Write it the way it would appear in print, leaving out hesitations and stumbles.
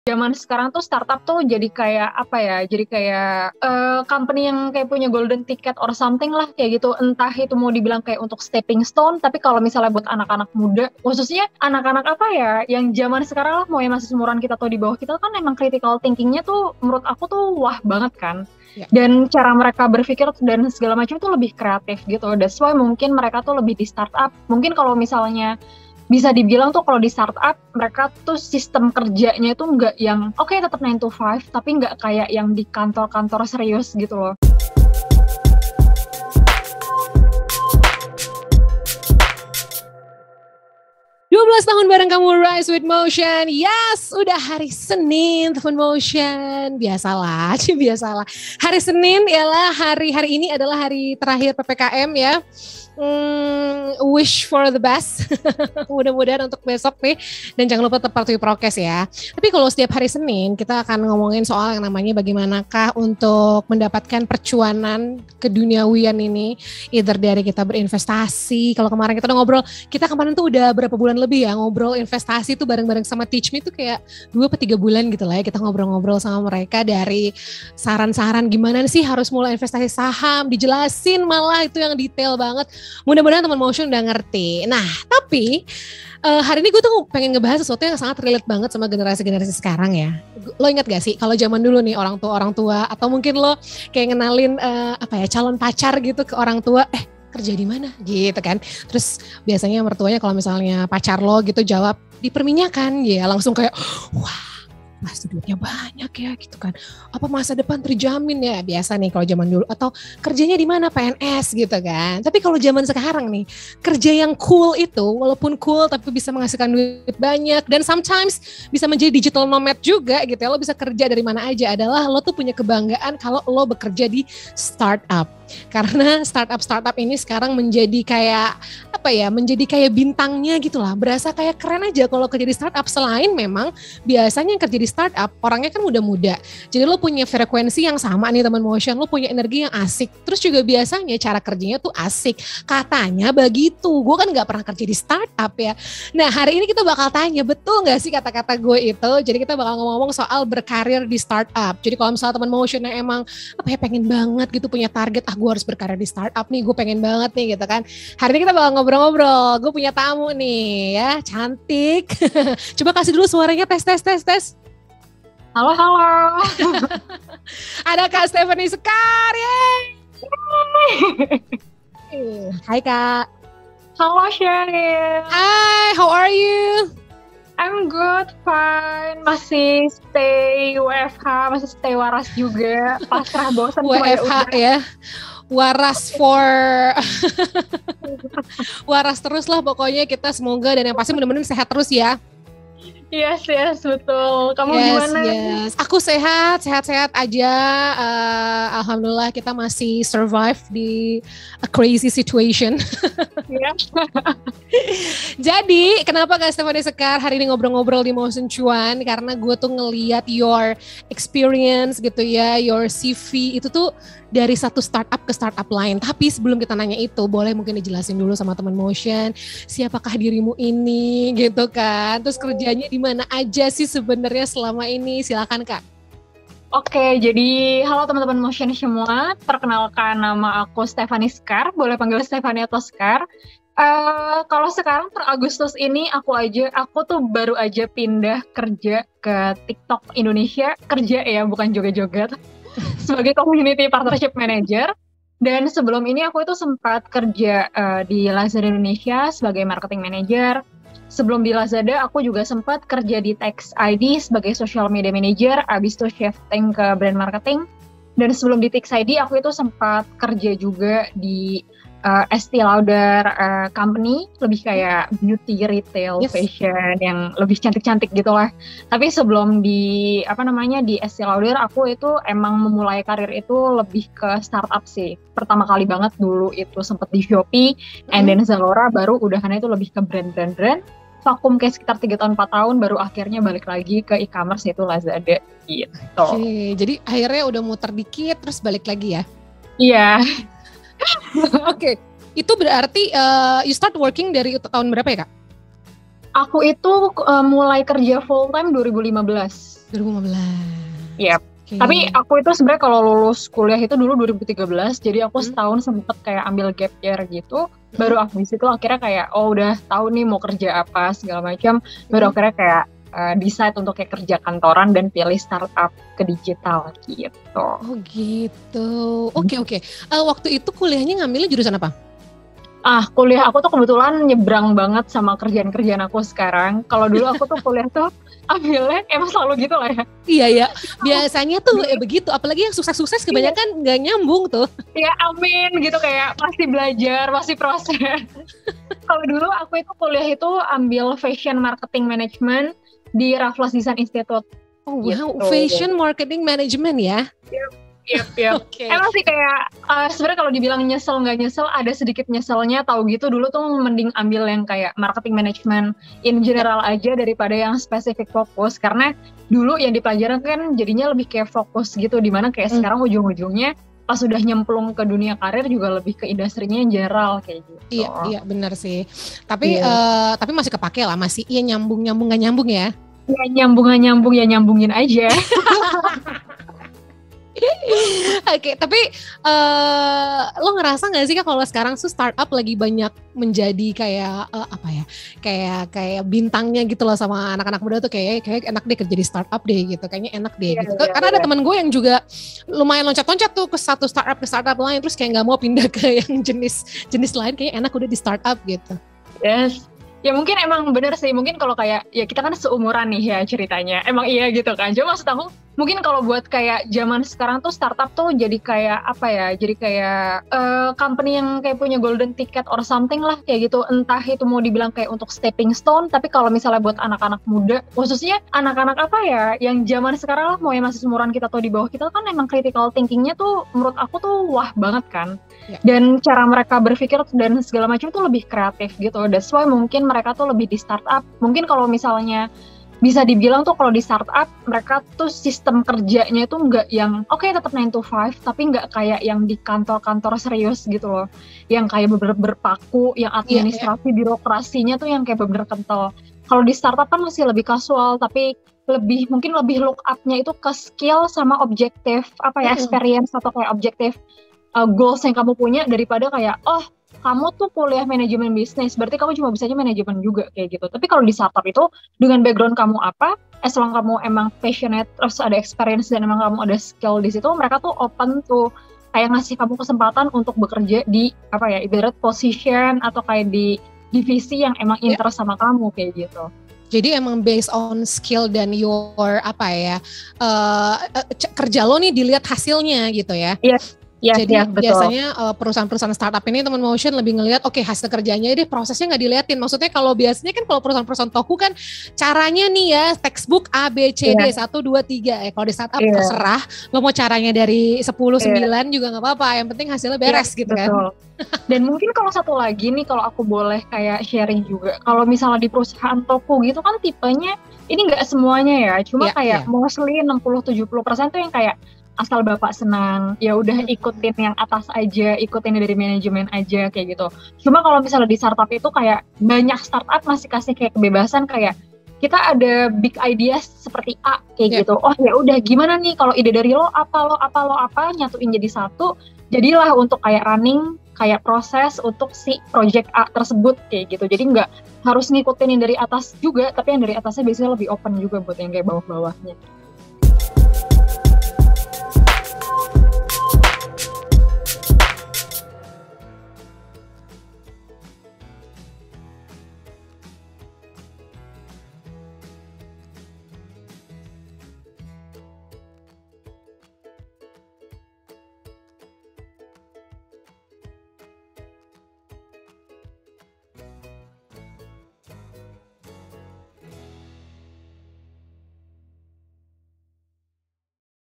zaman sekarang tuh startup tuh jadi kayak apa ya? Jadi kayak company yang kayak punya golden ticket or something lah kayak gitu. Entah itu mau dibilang kayak untuk stepping stone, tapi kalau misalnya buat anak-anak muda, khususnya anak-anak apa ya, yang zaman sekarang lah mau yang masih seumuran kita atau di bawah kita kan emang critical thinkingnya tuh menurut aku tuh wah banget kan. Ya. Dan cara mereka berpikir dan segala macam tuh lebih kreatif gitu. That's why mungkin mereka tuh lebih di startup. Mungkin kalau misalnya bisa dibilang tuh kalau di startup mereka tuh sistem kerjanya itu nggak yang oke tetap 9 to 5 tapi nggak kayak yang di kantor-kantor serius gitu loh. Tahun bareng kamu Rise with Motion. Yes, udah hari Senin teman Motion. Biasalah. Hari Senin ialah hari ini adalah hari terakhir PPKM ya. Wish for the best. Mudah-mudahan untuk besok nih. Dan jangan lupa tetap patuhi prokes ya. Tapi kalau setiap hari Senin kita akan ngomongin soal yang namanya bagaimanakah untuk mendapatkan percuanan keduniawian ini. Either dari kita berinvestasi. Kalau kemarin kita udah ngobrol, kita kemarin tuh udah berapa bulan lebih ya ngobrol investasi tuh bareng-bareng sama Teach Me tuh kayak 2-3 bulan gitu lah ya. Kita ngobrol-ngobrol sama mereka dari saran-saran gimana sih harus mulai investasi saham. Dijelasin malah itu yang detail banget. Mudah-mudahan teman Motion udah ngerti. Nah, tapi hari ini gue tuh pengen ngebahas sesuatu yang sangat relate banget sama generasi-generasi sekarang ya. Lo ingat gak sih kalau zaman dulu nih orang tua atau mungkin lo kayak ngenalin calon pacar gitu ke orang tua, kerja di mana gitu kan. Terus biasanya mertuanya kalau misalnya pacar lo gitu jawab di perminyakan, ya langsung kayak wah, pasti duitnya banyak ya gitu kan. Apa masa depan terjamin ya, biasa nih kalau zaman dulu. Atau kerjanya di mana, PNS gitu kan. Tapi kalau zaman sekarang nih, kerja yang cool itu walaupun cool tapi bisa menghasilkan duit banyak dan sometimes bisa menjadi digital nomad juga gitu ya. Lo bisa kerja dari mana aja, adalah lo tuh punya kebanggaan kalau lo bekerja di startup. Karena startup ini sekarang menjadi kayak menjadi kayak bintangnya gitu lah. Berasa kayak keren aja kalau kerja di startup. Selain memang biasanya yang kerja di startup orangnya kan muda-muda. Jadi lo punya frekuensi yang sama nih teman Motion, lo punya energi yang asik. Terus juga biasanya cara kerjanya tuh asik. Katanya begitu. Gue kan gak pernah kerja di startup ya. Nah, hari ini kita bakal tanya betul gak sih kata-kata gue itu. Jadi kita bakal ngomong soal berkarir di startup. Jadi kalau misalnya teman Motion yang emang pengen banget gitu punya target, gue harus berkarir di startup nih, gue pengen banget nih gitu kan. Hari ini kita bakal ngobrol-ngobrol. Gue punya tamu nih ya, cantik. Coba kasih dulu suaranya, tes. Halo. Ada Kak Stephanie Sekar, yeay. Hai Kak. Halo Sheryl. Hai, how are you? I'm good, fine. Masih stay WFH, masih stay waras juga. Pasrah bosan. WFH ya. Waras waras terus lah pokoknya kita, semoga dan yang pasti mudah-mudahan sehat terus ya. Yes, betul. Kamu gimana? Yes. Aku sehat aja. Alhamdulillah kita masih survive di a crazy situation. Yeah. Jadi kenapa Kak Stephanie Sekar hari ini ngobrol-ngobrol di Motion Cuan? Karena gue tuh ngeliat your experience gitu ya, your CV itu tuh dari satu startup ke startup lain. Tapi sebelum kita nanya itu, boleh mungkin dijelasin dulu sama teman Motion, siapakah dirimu ini gitu kan? Terus kerjanya di mana aja sih sebenarnya selama ini? Silakan Kak. Oke, jadi halo teman-teman Motion semua. Perkenalkan, nama aku Stephanie Sekar. Boleh panggil Stephanie atau Sekar. Kalau sekarang per Agustus ini aku tuh baru aja pindah kerja ke TikTok Indonesia. Kerja ya, bukan joget-joget. Sebagai Community Partnership Manager. Dan sebelum ini aku itu sempat kerja di Lazada Indonesia sebagai Marketing Manager. Sebelum di Lazada aku juga sempat kerja di Text ID sebagai Social Media Manager, abis itu shifting ke Brand Marketing. Dan sebelum di Text ID aku itu sempat kerja juga di Estee Lauder company, lebih kayak beauty, retail, fashion yang lebih cantik-cantik gitu lah. Tapi sebelum di Estee Lauder aku itu emang memulai karir itu lebih ke startup sih. Pertama kali banget dulu itu sempat di Shopee, and then Zalora, baru udahannya itu lebih ke brand. Vakum kayak sekitar 3 tahun 4 tahun baru akhirnya balik lagi ke e-commerce, yaitu Lazada gitu. Oke, jadi akhirnya udah muter dikit terus balik lagi ya? Iya. Oke, itu berarti you start working dari tahun berapa ya Kak? Aku itu mulai kerja full time 2015. 2015. Yep. Okay. Tapi aku itu sebenarnya kalau lulus kuliah itu dulu 2013, jadi aku setahun sempet kayak ambil gap year gitu. Baru aku di situ akhirnya kayak udah tahu nih mau kerja apa segala macam. Baru akhirnya kayak decide untuk kayak kerja kantoran dan pilih startup ke digital gitu. Oh gitu. Oke. Waktu itu kuliahnya ngambilnya jurusan apa? Kuliah aku tuh kebetulan nyebrang banget sama kerjaan-kerjaan aku sekarang. Kalau dulu aku tuh kuliah tuh ambilnya emang selalu gitu lah ya. Iya. Biasanya tuh begitu. Apalagi yang sukses-sukses kebanyakan nggak nyambung tuh. Ya amin gitu, kayak masih belajar, masih proses. Kalau dulu aku itu kuliah itu ambil Fashion Marketing Management di Raffles Design Institute. Oh wow, Fashion Marketing Management ya? Yep. Okay. Emang sih kayak sebenarnya kalau dibilang nyesel nggak nyesel, ada sedikit nyeselnya. Tahu gitu dulu tuh mending ambil yang kayak marketing management in general aja daripada yang spesifik fokus, karena dulu yang dipelajarin kan jadinya lebih kayak fokus gitu, dimana kayak sekarang ujung-ujungnya pas sudah nyemplung ke dunia karir juga lebih ke industrinya yang general kayak gitu. Iya benar sih. Tapi tapi masih kepake lah, masih nyambung nggak nyambung ya? Ya nyambung ya nyambungin aja. Oke, tapi lo ngerasa nggak sih Kak kalau sekarang tuh startup lagi banyak menjadi kayak kayak bintangnya gitu loh sama anak-anak muda tuh, kayak enak deh kerja di startup deh gitu, kayaknya enak deh gitu. Karena ada teman gue yang juga lumayan loncat-loncat tuh ke satu startup ke startup lain, terus kayak nggak mau pindah ke yang jenis lain, kayaknya enak udah di startup gitu. Yes. Ya mungkin emang bener sih, mungkin kalau kayak ya kita kan seumuran nih ya ceritanya, emang iya gitu kan. Cuma maksud aku mungkin kalau buat kayak zaman sekarang tuh startup tuh jadi kayak jadi kayak company yang kayak punya golden ticket or something lah kayak gitu. Entah itu mau dibilang kayak untuk stepping stone, tapi kalau misalnya buat anak-anak muda, khususnya anak-anak yang zaman sekarang lah, mau yang masih seumuran kita atau di bawah kita kan emang critical thinkingnya tuh menurut aku tuh wah banget kan. Dan cara mereka berpikir dan segala macam tuh lebih kreatif gitu. That's why mungkin mereka tuh lebih di startup. Mungkin kalau misalnya bisa dibilang tuh kalau di startup mereka tuh sistem kerjanya itu nggak yang tetap 9 to 5, tapi nggak kayak yang di kantor-kantor serius gitu loh. Yang kayak bener-bener berpaku, yang administrasi birokrasinya tuh yang kayak bener-bener kental. Kalau di startup kan masih lebih casual, tapi mungkin lebih look up-nya itu ke skill sama objektif experience atau kayak objektif goals yang kamu punya, daripada kayak kamu tuh kuliah manajemen bisnis berarti kamu cuma bisanya manajemen juga kayak gitu. Tapi kalau di startup itu dengan background kamu apa, as long kamu emang passionate terus ada experience dan emang kamu ada skill di situ, mereka tuh open tuh kayak ngasih kamu kesempatan untuk bekerja di ibarat position atau kayak di divisi yang emang interest sama kamu kayak gitu. Jadi emang based on skill dan your kerja lo nih dilihat hasilnya gitu ya. Iya. Jadi biasanya perusahaan-perusahaan startup ini Teman Motion lebih ngelihat hasil kerjanya deh, prosesnya nggak diliatin. Maksudnya kalau biasanya kan kalau perusahaan-perusahaan toko kan caranya nih ya textbook A B C D 1 2 3. Kalau di startup terserah lo mau caranya dari 10 9 juga nggak apa-apa. Yang penting hasilnya beres gitu kan. Dan mungkin kalau satu lagi nih, kalau aku boleh kayak sharing juga, kalau misalnya di perusahaan toko gitu kan tipenya ini nggak semuanya ya, cuma mostly 60-70% tuh yang kayak asal bapak senang, ya udah ikutin yang atas aja, ikutin dari manajemen aja kayak gitu. Cuma kalau misalnya di startup itu kayak banyak startup masih kasih kayak kebebasan, kayak kita ada big ideas seperti A kayak gitu. Oh ya udah, gimana nih kalau ide dari lo apa nyatuin jadi satu, jadilah untuk kayak running kayak proses untuk si project A tersebut kayak gitu. Jadi nggak harus ngikutin yang dari atas juga, tapi yang dari atasnya biasanya lebih open juga buat yang kayak bawah-bawahnya.